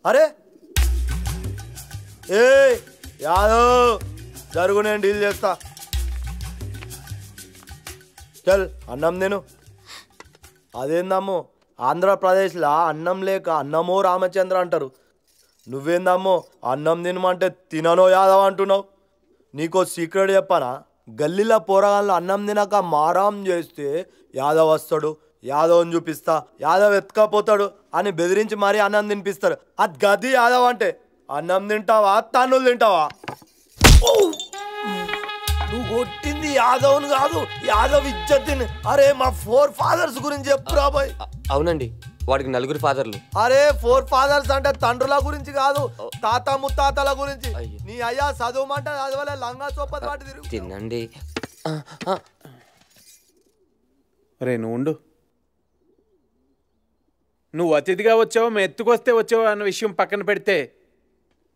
అరే ఏ యాదవ్ జరుగు, నేను డీల్ చేస్తా. చల్ అన్నం నేను. అదేందమ్మో ఆంధ్రప్రదేశ్లో అన్నం లేక అన్నమో రామచంద్ర అంటారు. నువ్వేందమ్మో అన్నం తినమంటే తిననో యాదవ్ అంటున్నావు. నీకో సీక్రెట్ చెప్పానా? గల్లీలో పోరగాళ్ళు అన్నం తినక మారాం చేస్తే యాదవ్ వస్తాడు, యాదవ్ని చూపిస్తా, యాదవ్ ఎత్తుకపోతాడు అని బెదిరించి మరీ అన్నం తినిపిస్తారు. అది గది యాదవ్ అంటే. అన్నం తింటావా తన్నులు తింటావా? నువ్వు కొట్టింది యాదవ్ని కాదు, యాదవ్ ఇజ్జత్తిని. అరే మా 4 ఫాదర్స్ గురించి చెప్పురా బాయ్. అవునండి, వాడికి 4 ఫాదర్లు. అరే 4 ఫాదర్స్ అంటే తండ్రుల గురించి కాదు, తాత ముత్తాతల గురించి. నీ అయ్యా చదువుమంటే చదవలే, లంగా చొప్పది వాటి తిరుగు. తినండి. రే నువ్వు నువ్వు అతిథిగా వచ్చావో మేము ఎత్తుకొస్తే వచ్చావో అన్న విషయం పక్కన పెడితే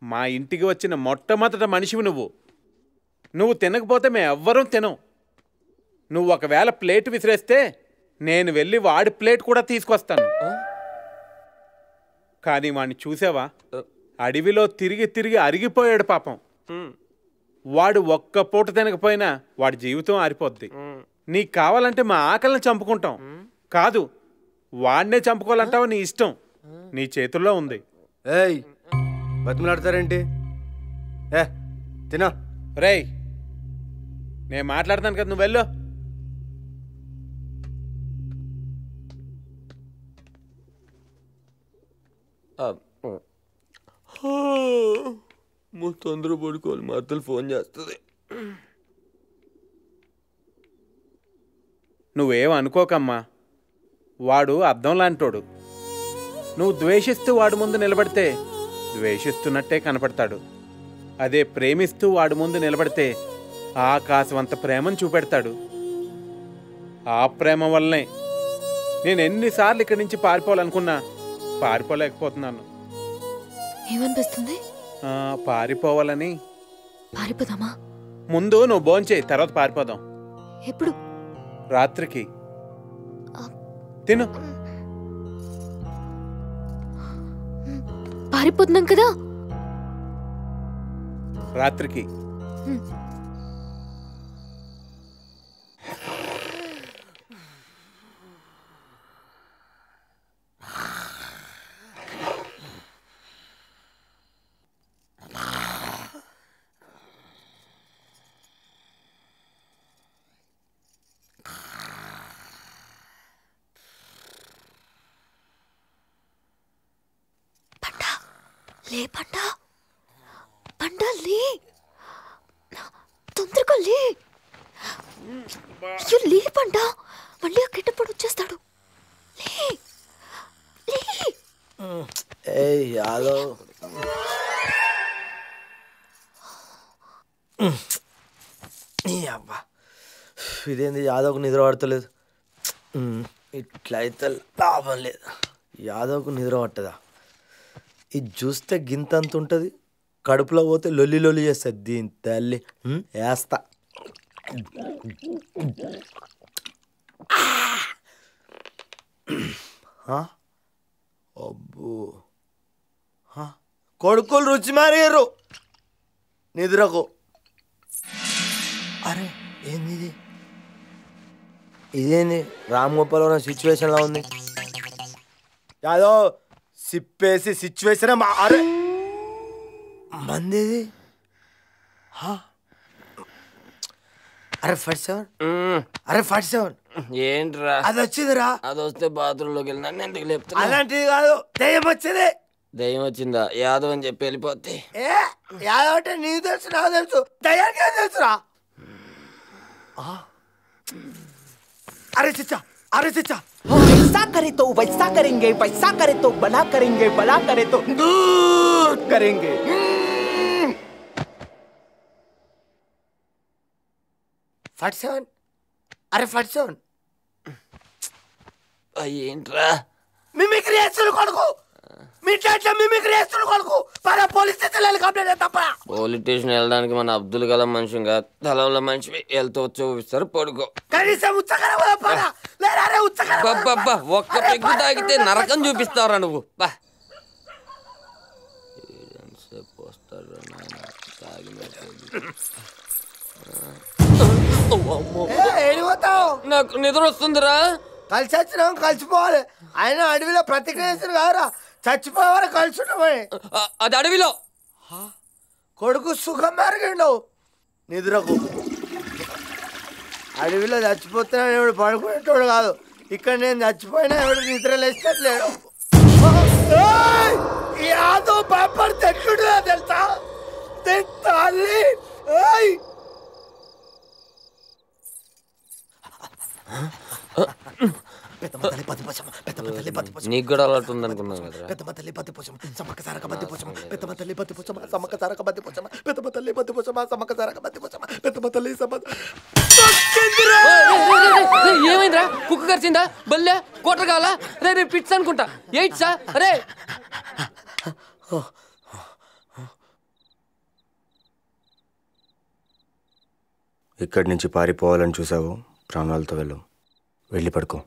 మా ఇంటికి వచ్చిన మొట్టమొదట మనిషివి నువ్వు తినకపోతే మేము ఎవ్వరూ తినం. నువ్వు ఒకవేళ ప్లేట్ విసిరేస్తే నేను వెళ్ళి వాడి ప్లేట్ కూడా తీసుకొస్తాను. కానీ వాడిని చూసావా? అడవిలో తిరిగి తిరిగి అరిగిపోయాడు పాపం. వాడు ఒక్క పూట తినకపోయినా వాడి జీవితం ఆరిపోద్ది. నీకు కావాలంటే మా ఆకలిని చంపుకుంటాం, కాదు వాడినే చంపుకోవాలంటావా? నీ ఇష్టం, నీ చేతుల్లో ఉంది. ఏయ్ బతిమలాడతారేంటి? ఏ తినా. రేయ్ నేను మాట్లాడతాను కదా, నువ్వు వెళ్ళు. తొందర పడుకోవాలి, మా అత్తలు ఫోన్ చేస్తుంది. నువ్వేం అనుకోకమ్మా, వాడు అద్దం లాంటోడు. నువ్వు ద్వేషిస్తూ వాడి ముందు నిలబడితే ద్వేషిస్తున్నట్టే కనపడతాడు. అదే ప్రేమిస్తూ వాడి ముందు నిలబడితే ఆకాశమంత ప్రేమను చూపెడతాడు. ఆ ప్రేమ వల్లనే నేను ఎన్నిసార్లు ఇక్కడి నుంచి పారిపోవాలనుకున్నా పారిపోలేకపోతున్నాను. ఏమనిపిస్తుంది? పారిపోవాలని. పారిపోదామా? ముందు నువ్వు భోంచేయి, తర్వాత పారిపోదాం. ఎప్పుడు? రాత్రికి. తిను. పారిపోతున్నాం కదా రాత్రికి. లే పండా, పండా లే, తొందరగా లే. లే పండా, మళ్ళీ ఆ కిట్టపడి వచ్చేస్తాడు. లే లే. ఏయ్ యాదవ్, అబ్బా ఇదేంది యాదవ్కు నిద్ర పడతలేదు. ఇట్లయితే లాభం లేదు. యాదవ్కు నిద్ర పట్టదా? ఇది చూస్తే గింతంత ఉంటుంది, కడుపులో పోతే లొల్లి లొల్లి చేస్తుంది. దీని తల్లి వేస్తా. అబ్బో కొడుకులు రుచి మారేరు నిద్రకు. అరే ఏంది ఇది? ఇదేంది రామ్ గోపాల్ ఉన్న సిచ్యువేషన్లో ఉంది. యాదవ్ సిప్పేసి సిచ్యువేషన్. అరే మంది అరే 47. అరే 47 ఏంట్రా? అది వచ్చిందిరా. అది వస్తే బాత్రూంలోకి వెళ్ళి నన్ను ఎందుకు లేపుతున్నా? అలాంటిది కాదు, దయ్యం వచ్చింది. దయ్యం వచ్చిందా? యాదవ్ అని చెప్పి వెళ్ళిపోతే. యాదవ్ అంటే నీకు తెలుసు, నాకు తెలుసు, దయ్యానికి ఏం తెలుసురా? అరే చిచ్చా, అరే చిచ్చా. ऐसा करे तो वैसा करेंगे, वैसा करे तो भला करेंगे, भला करे तो दूर करेंगे. ఫట్7. అరే 47 ఏంట్రా? మిమిక్రీ చేస్తున్న కొడుకు, మీ ఇంట్లో మిమిక్రీ చేస్తున్న కొడుకు. పద పోలీస్ స్టేషన్ కంప్లైంట్ చేస్తా. పోలీస్ స్టేషన్ వెళ్ళడానికి మన అబ్దుల్ కలాం మనిషిగా తలంలో మనిషి వెళ్తూ వచ్చి చూపిస్తారు. పడుకో. కనీసం ఒక్క పెగ్గు తాగితే నరకం చూపిస్తావురా నువ్వు. ఏడిపోతావు? నాకు నిద్ర వస్తుందిరా. కలిసి వచ్చినాం, కలిసిపోవాలి. ఆయన అడవిలో ప్రతిక్రియ కాదురా, చచ్చిపోవాలి కలిసి ఉన్నామని. అది అడవిలో కొడుకు సుఖం మెరిగిండు నిద్రకు. అడవిలో చచ్చిపోతున్నా ఎవడు పడుకునేటోడు కాదు. ఇక్కడ నేను చచ్చిపోయినా ఎవడు నిద్ర లేచట్లేడు. యాదో పేపర్ తెచ్చుడుగా తెలుసా తల్లి. నీకు కూడా అలవాటు ఉందనుకున్నాను కదా. ఏమైందిరా? కుక్క కరిచిందా? బల్లె కోటరకాల? రే రే పిట్స్ అనుకుంటా. ఎయిట్సా? అరే ఇక్కడి నుంచి పారిపోవాలని చూసావు, ప్రాణాలతో వెళ్ళి పడుకో.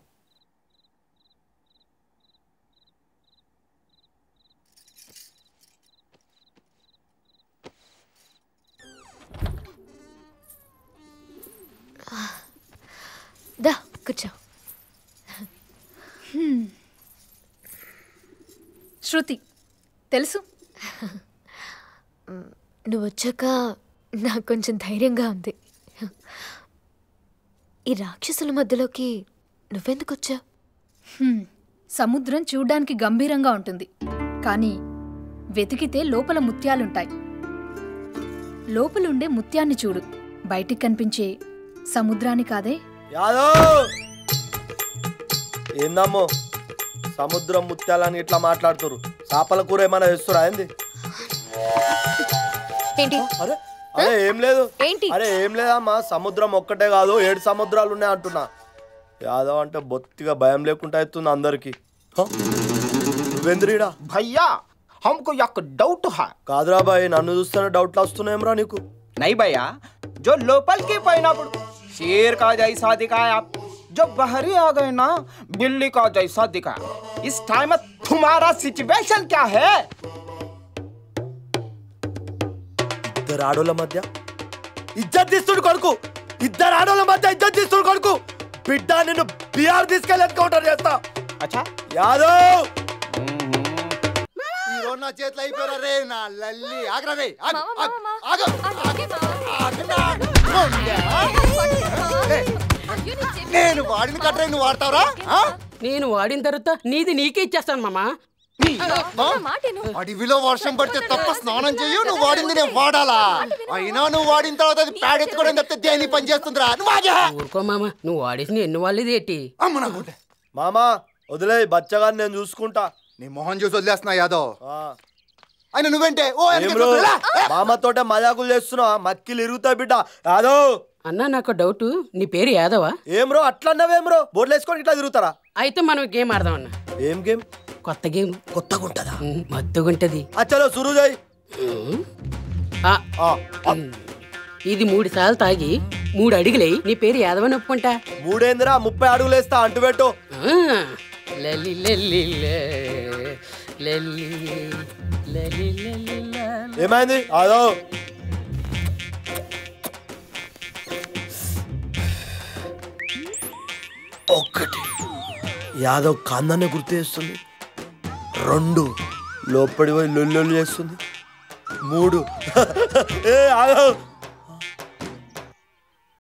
దా కూర్చో. శృతి తెలుసు. నువ్వు వచ్చాక నాకు కొంచెం ధైర్యంగా ఉంది. ఈ రాక్షసుల మధ్యలోకి నువ్వెందుకు వచ్చా? సముద్రం చూడ్డానికి గంభీరంగా ఉంటుంది, కానీ వెతికితే లోపల ముత్యాలుంటాయి. లోపలుండే ముత్యాన్ని చూడు, బయటికి కనిపించే సముద్రాన్ని కాదే. యాదవ్ ఏందమ్మో సముద్రం ముత్యాలని ఇట్లా మాట్లాడుతురు? చేపల కూర ఏమైనా వేస్తురా ఏంది? ఏంటి? అరే అరే ఏం లేదు. ఏంటి? అరే ఏం లేదమ్మా, సముద్రం ఒక్కటే కాదు 7 సముద్రాలు ఉన్నాయి అంటున్నా. యాదవ్ అంటే బొత్తిగా భయం లేకుండా అవుతుంది అందరికి. నువ్వెంద్రీడా? भैया हमको एक डाउट है. కాదురా బాయ్, నన్ను చూస్తేనే డౌట్లు వస్తున్నాయేమ్రా నీకు? नहीं भैया, जो लोकल के पाइनएप्पल शेर का जैसा दिखाया आप, जो बाहरी आ गए ना बिल्ली का जैसा दिखाया. इस टाइम में तुम्हारा सिचुएशन क्या है? ఇద్దరు ఆడోళ్ళ మధ్య ఇజ్జత్ తీస్తుడు కొడుకు. ఇద్దరు ఆడోళ్ళ మధ్య ఇజ్జత్ తీస్తుడు కొడుకు. బిడ్డ నిన్ను బిఆర్ తీసుకెళ్ళి ఎన్కౌంటర్ చేస్తా. अच्छा యాదవ్ ఈరోజు నా చేతిలో అయిపోయారా రే నా లల్లి. ఆగరా రే, నేను వాడిని కట్టరే నువ్వు వాడతావరా? నేను వాడిన తర్వాత నీది నీకే ఇచ్చేస్తాను మామా. అడవిలో వర్షం పడితే తప్ప స్నానం చెయ్యు, నువ్వు వాడింది నేను వాడాలా? అయినా నువ్వు వాడిన తర్వాత అది పేడెత్తుకోవడం తప్పితే దేని పని చేస్తుందిరా? ఊరుకో మామా, నువ్వు వాడేసి ఎన్ని వాళ్ళది ఏంటి? అమ్మ నాకుంటే మామా వదిలే, బచ్చగాని నేను చూసుకుంటా. నీ మొహం చూసి వదిలేస్తున్నా యాదవ్. ఆయన నువ్వేంటే ఓ మామతోటే మజాకులు చేస్తున్నావా? మక్కిలు ఇరుగుతాయి బిడ్డ. యాదవ్ అన్నా, నాకు డౌట్, నీ పేరు యాదవా? ఏం బ్రో అట్లన్నావేం బ్రో? బోర్డులు వేసుకొని ఇట్లా తిరుగుతారా? అయితే మనం గేమ్ ఆడదాం అన్న. ఏం గేమ్? కొత్త గేమ్. కొత్తగా ఉంటదా? మత్తుగుంటది. చలో సురు చేయి. ఇది 3 సార్లు తాగి 3 అడుగులై నీ పేరు యాదవని ఒప్పుకుంటా. 3 ఏందిరా 30 అడుగులు వేస్తా అంటు పెట్టు. ఏమైంది? అదో ఒకటి యాదవ్ కాందాన్ని గుర్తు చేస్తుంది. 2 లోపడి పోయి లొల్లు చేస్తుంది. 3 ఏ యాదవ్